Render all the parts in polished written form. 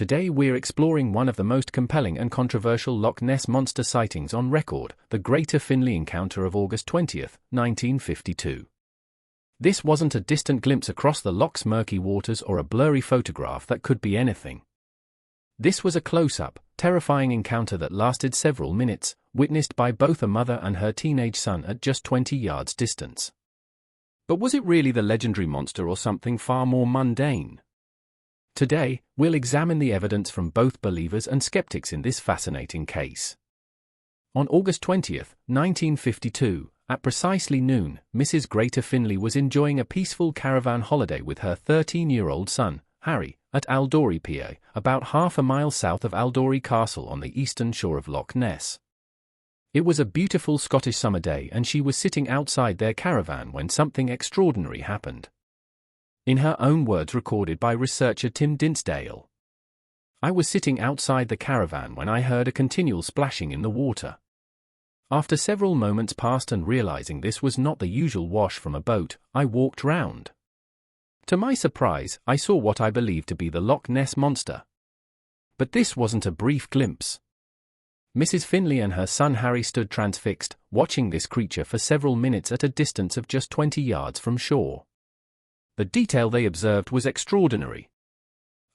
Today we're exploring one of the most compelling and controversial Loch Ness monster sightings on record, the Greater Finley encounter of August 20, 1952. This wasn't a distant glimpse across the loch's murky waters or a blurry photograph that could be anything. This was a close-up, terrifying encounter that lasted several minutes, witnessed by both a mother and her teenage son at just 20 yards distance. But was it really the legendary monster or something far more mundane? Today, we'll examine the evidence from both believers and skeptics in this fascinating case. On August 20, 1952, at precisely noon, Mrs. Greater Finley was enjoying a peaceful caravan holiday with her 13-year-old son, Harry, at Aldori, PA, about half a mile south of Aldori Castle on the eastern shore of Loch Ness. It was a beautiful Scottish summer day and she was sitting outside their caravan when something extraordinary happened. In her own words recorded by researcher Tim Dinsdale, "I was sitting outside the caravan when I heard a continual splashing in the water. After several moments passed and realizing this was not the usual wash from a boat, I walked round. To my surprise, I saw what I believed to be the Loch Ness monster. But this wasn't a brief glimpse. Mrs. Finley and her son Harry stood transfixed, watching this creature for several minutes at a distance of just 20 yards from shore. The detail they observed was extraordinary.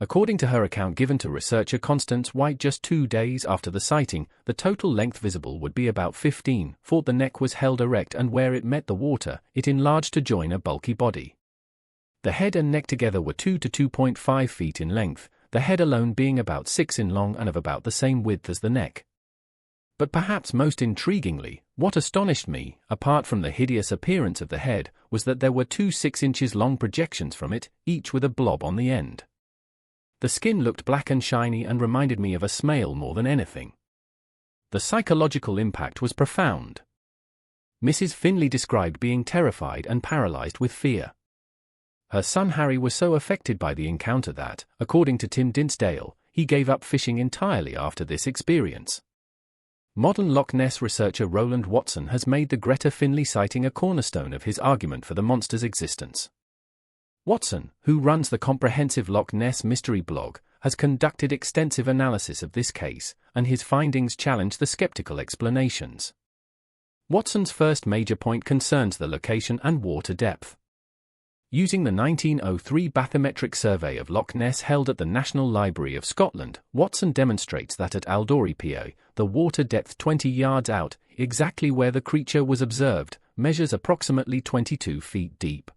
According to her account given to researcher Constance White just 2 days after the sighting, the total length visible would be about 15 feet. The neck was held erect and where it met the water, it enlarged to join a bulky body. The head and neck together were 2 to 2.5 feet in length, the head alone being about 6 in long and of about the same width as the neck. But perhaps most intriguingly, what astonished me, apart from the hideous appearance of the head, was that there were 2 6-inch-long projections from it, each with a blob on the end. The skin looked black and shiny and reminded me of a snail more than anything. The psychological impact was profound. Mrs. Finley described being terrified and paralyzed with fear. Her son Harry was so affected by the encounter that, according to Tim Dinsdale, he gave up fishing entirely after this experience. Modern Loch Ness researcher Roland Watson has made the Greater Finley sighting a cornerstone of his argument for the monster's existence. Watson, who runs the comprehensive Loch Ness mystery blog, has conducted extensive analysis of this case, and his findings challenge the skeptical explanations. Watson's first major point concerns the location and water depth. Using the 1903 bathymetric survey of Loch Ness held at the National Library of Scotland, Watson demonstrates that at Aldori, PA, the water depth 20 yards out, exactly where the creature was observed, measures approximately 22 feet deep.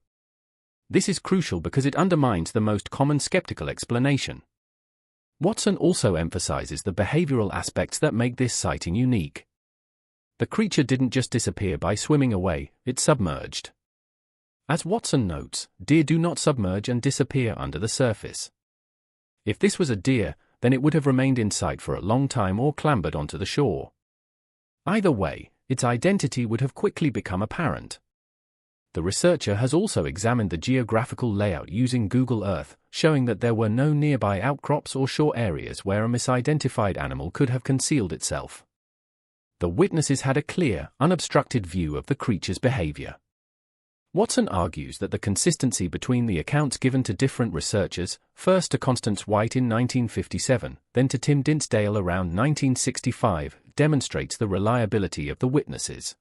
This is crucial because it undermines the most common skeptical explanation. Watson also emphasizes the behavioral aspects that make this sighting unique. The creature didn't just disappear by swimming away, it submerged. As Watson notes, deer do not submerge and disappear under the surface. If this was a deer, then it would have remained in sight for a long time or clambered onto the shore. Either way, its identity would have quickly become apparent. The researcher has also examined the geographical layout using Google Earth, showing that there were no nearby outcrops or shore areas where a misidentified animal could have concealed itself. The witnesses had a clear, unobstructed view of the creature's behavior. Watson argues that the consistency between the accounts given to different researchers, first to Constance White in 1957, then to Tim Dinsdale around 1965, demonstrates the reliability of the witnesses.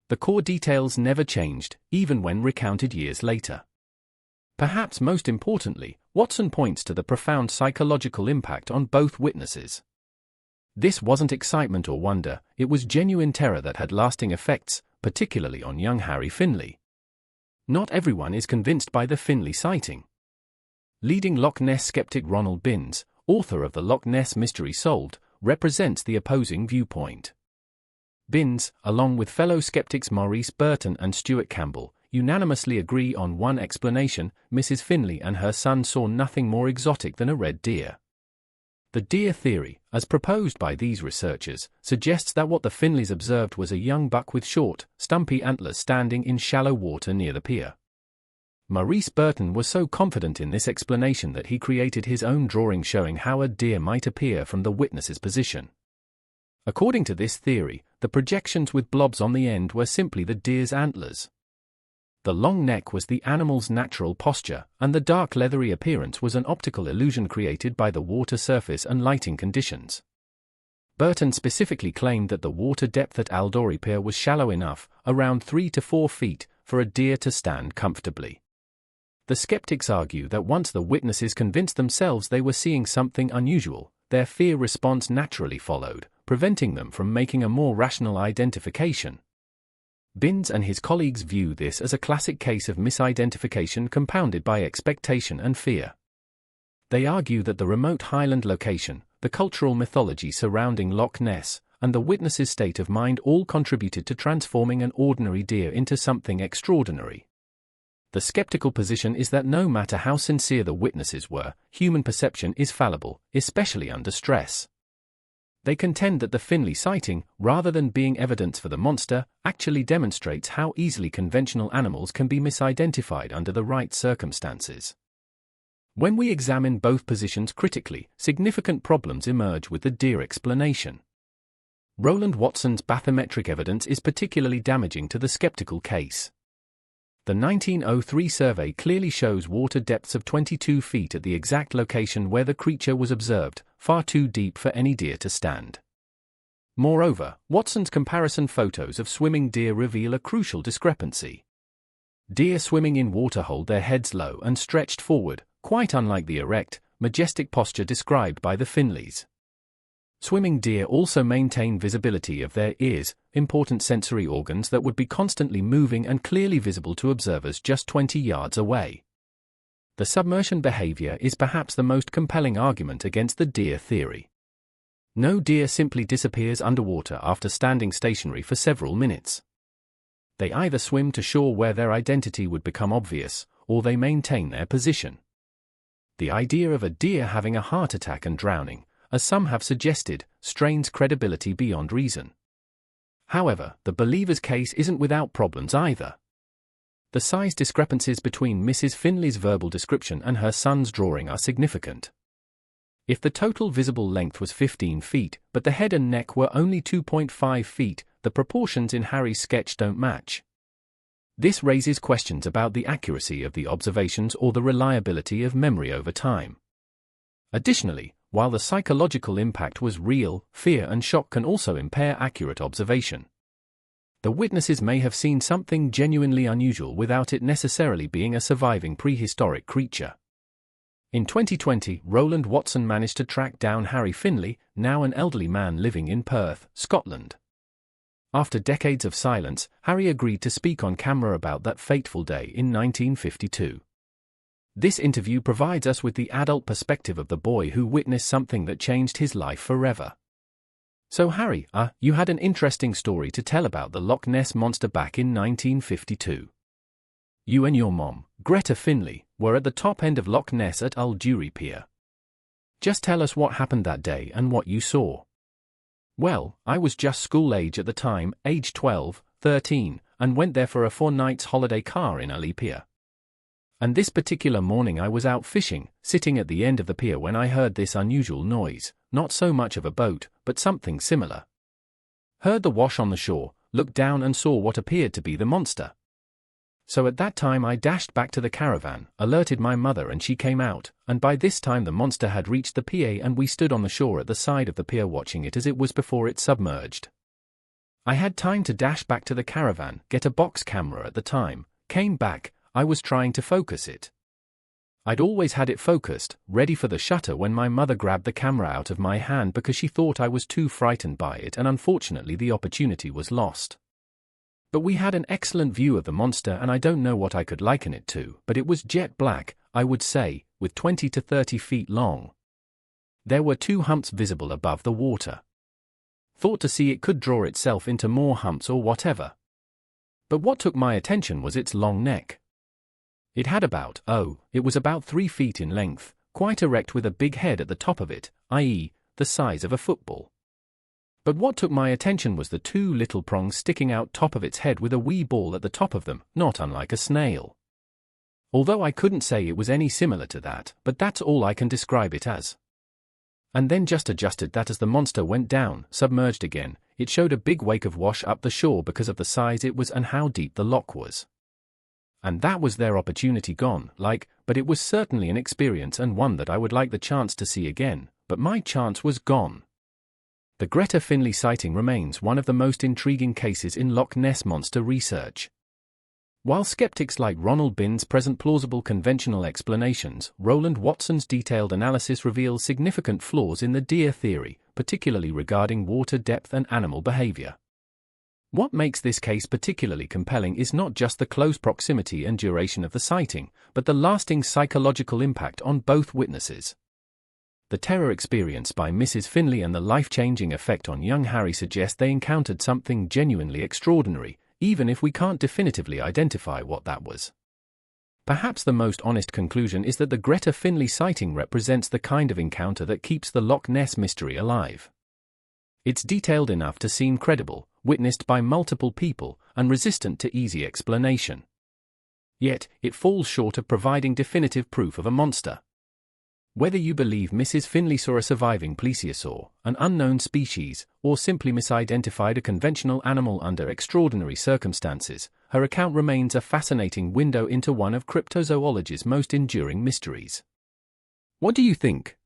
The core details never changed, even when recounted years later. Perhaps most importantly, Watson points to the profound psychological impact on both witnesses. This wasn't excitement or wonder, it was genuine terror that had lasting effects, particularly on young Harry Finley. Not everyone is convinced by the Finley sighting. Leading Loch Ness skeptic Ronald Binns, author of the Loch Ness Mystery Solved, represents the opposing viewpoint. Binns, along with fellow skeptics Maurice Burton and Stuart Campbell, unanimously agree on one explanation: Mrs. Finley and her son saw nothing more exotic than a red deer. The deer theory, as proposed by these researchers, suggests that what the Finleys observed was a young buck with short, stumpy antlers standing in shallow water near the pier. Maurice Burton was so confident in this explanation that he created his own drawing showing how a deer might appear from the witness's position. According to this theory, the projections with blobs on the end were simply the deer's antlers. The long neck was the animal's natural posture, and the dark leathery appearance was an optical illusion created by the water surface and lighting conditions. Burton specifically claimed that the water depth at Aldori Pier was shallow enough, around 3 to 4 feet, for a deer to stand comfortably. The skeptics argue that once the witnesses convinced themselves they were seeing something unusual, their fear response naturally followed, preventing them from making a more rational identification. Binns and his colleagues view this as a classic case of misidentification compounded by expectation and fear. They argue that the remote highland location, the cultural mythology surrounding Loch Ness, and the witness's state of mind all contributed to transforming an ordinary deer into something extraordinary. The skeptical position is that no matter how sincere the witnesses were, human perception is fallible, especially under stress. They contend that the Finley sighting, rather than being evidence for the monster, actually demonstrates how easily conventional animals can be misidentified under the right circumstances. When we examine both positions critically, significant problems emerge with the deer explanation. Roland Watson's bathymetric evidence is particularly damaging to the skeptical case. The 1903 survey clearly shows water depths of 22 feet at the exact location where the creature was observed, far too deep for any deer to stand. Moreover, Watson's comparison photos of swimming deer reveal a crucial discrepancy. Deer swimming in water hold their heads low and stretched forward, quite unlike the erect, majestic posture described by the Finleys. Swimming deer also maintain visibility of their ears, important sensory organs that would be constantly moving and clearly visible to observers just 20 yards away. The submersion behavior is perhaps the most compelling argument against the deer theory. No deer simply disappears underwater after standing stationary for several minutes. They either swim to shore where their identity would become obvious, or they maintain their position. The idea of a deer having a heart attack and drowning, as some have suggested, strains credibility beyond reason. However, the believer's case isn't without problems either. The size discrepancies between Mrs. Finley's verbal description and her son's drawing are significant. If the total visible length was 15 feet, but the head and neck were only 2.5 feet, the proportions in Harry's sketch don't match. This raises questions about the accuracy of the observations or the reliability of memory over time. Additionally, while the psychological impact was real, fear and shock can also impair accurate observation. The witnesses may have seen something genuinely unusual without it necessarily being a surviving prehistoric creature. In 2020, Roland Watson managed to track down Harry Finley, now an elderly man living in Perth, Scotland. After decades of silence, Harry agreed to speak on camera about that fateful day in 1952. This interview provides us with the adult perspective of the boy who witnessed something that changed his life forever. So Harry, you had an interesting story to tell about the Loch Ness monster back in 1952. You and your mom, Greta Finley, were at the top end of Loch Ness at Alduri Pier. Just tell us what happened that day and what you saw. Well, I was just school age at the time, age 12, 13, and went there for a 4-nights holiday car in Ali Pier. And this particular morning I was out fishing, sitting at the end of the pier when I heard this unusual noise, not so much of a boat, but something similar. Heard the wash on the shore, looked down and saw what appeared to be the monster. So at that time I dashed back to the caravan, alerted my mother and she came out, and by this time the monster had reached the pier and we stood on the shore at the side of the pier watching it as it was before it submerged. I had time to dash back to the caravan, get a box camera at the time, came back. I was trying to focus it. I'd always had it focused, ready for the shutter when my mother grabbed the camera out of my hand because she thought I was too frightened by it and unfortunately the opportunity was lost. But we had an excellent view of the monster and I don't know what I could liken it to, but it was jet black, I would say, with 20 to 30 feet long. There were 2 humps visible above the water. Thought to see it could draw itself into more humps or whatever. But what took my attention was its long neck. It had it was about 3 feet in length, quite erect with a big head at the top of it, i.e., the size of a football. But what took my attention was the 2 little prongs sticking out top of its head with a wee ball at the top of them, not unlike a snail. Although I couldn't say it was any similar to that, but that's all I can describe it as. And then just adjusted that as the monster went down, submerged again, it showed a big wake of wash up the shore because of the size it was and how deep the loch was. And that was their opportunity gone, but it was certainly an experience and one that I would like the chance to see again, but my chance was gone. The Greta Finley sighting remains one of the most intriguing cases in Loch Ness monster research. While skeptics like Ronald Binns present plausible conventional explanations, Roland Watson's detailed analysis reveals significant flaws in the deer theory, particularly regarding water depth and animal behavior. What makes this case particularly compelling is not just the close proximity and duration of the sighting, but the lasting psychological impact on both witnesses. The terror experienced by Mrs. Finley and the life-changing effect on young Harry suggest they encountered something genuinely extraordinary, even if we can't definitively identify what that was. Perhaps the most honest conclusion is that the Greta Finley sighting represents the kind of encounter that keeps the Loch Ness mystery alive. It's detailed enough to seem credible, witnessed by multiple people, and resistant to easy explanation. Yet, it falls short of providing definitive proof of a monster. Whether you believe Mrs. Finley saw a surviving plesiosaur, an unknown species, or simply misidentified a conventional animal under extraordinary circumstances, her account remains a fascinating window into one of cryptozoology's most enduring mysteries. What do you think?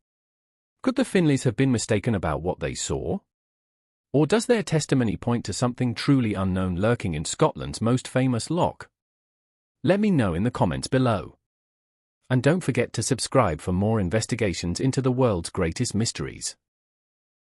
Could the Finleys have been mistaken about what they saw? Or does their testimony point to something truly unknown lurking in Scotland's most famous loch? Let me know in the comments below. And don't forget to subscribe for more investigations into the world's greatest mysteries.